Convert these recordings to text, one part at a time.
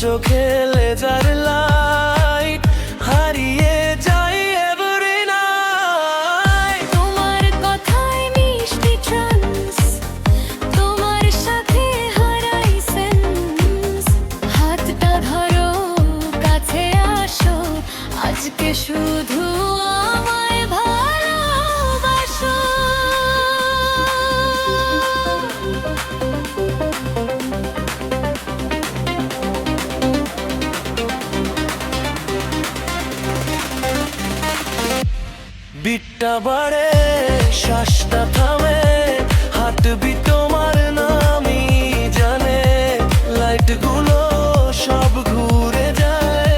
চোখে laser light হারিয়ে যাই এভরি নাইট। তোমার কথায় মিষ্টি ট্রান্স, তোমার সাথে হারাই সেন্স। হাতটা ধরো, কাছে আসো, আজকে শুধু আমায় ভালোবাসো। বিটটা বাড়ে, শ্বাসটা থামে, হার্টবিট তোমার নামই জানে। লাইটগুলো সব ঘুরে যায়,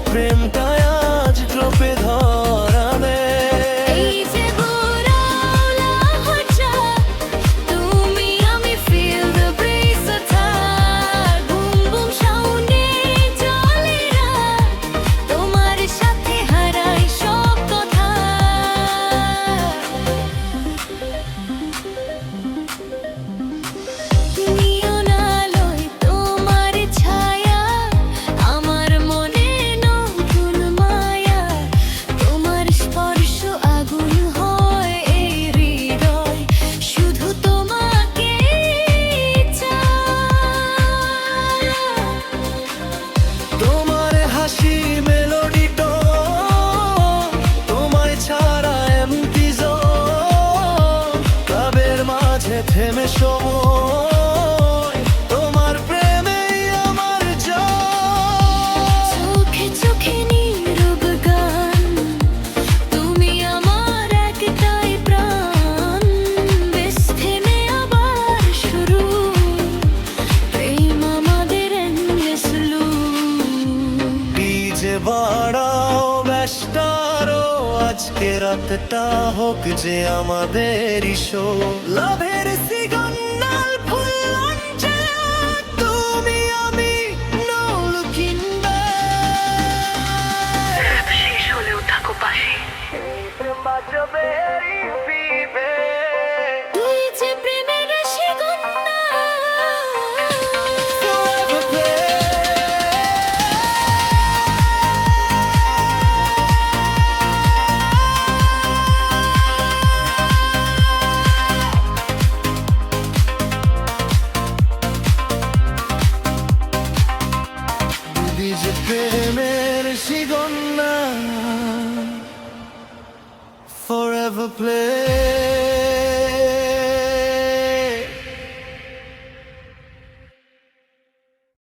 প্রেমটা আজ ড্রপে ধরা দেয়। এই যে বুড়াওলা হচ্ছা, তুমি আমি feel the breeze attack. Boom boom সাউন্ডে চলে রাত, তোমার সাথে হারাই সব কথা। নিয়ন আলোয় তোমার ছায়া, আমার মনে নতুন মায়া। তোমার স্পর্শ আগুন হয় এই হৃদয়, শুধু তোমাকে চায়। তোমার হাসি মেলোডি টোন, তোমায় ছাড়া এমটি জোন। ক্লাবের মাঝে থেমে সময়, তোমার প্রেমেই আমার জয়। চোখে চোখে নীরব গান, তুমি আমার একটাই প্রাণ। বেশ থেমে আবার শুরু, প্রেম আমাদের endless loop. ডিজে বাড়াও, ব্যস্তারো, আজকে রাতটা হোক যে আমাদেরই শো। লাভের সিগন্যাল ফুল লঞ্চে, তুমি আমি no looking back। শেষ হলেও থাকো পাশে। প্রেম বাঁচবে এই ফিবে। তুই যে প্রেমের শিকন্যা, Forever play। দিদি যে প্রেমের শিকন্যা, forever play।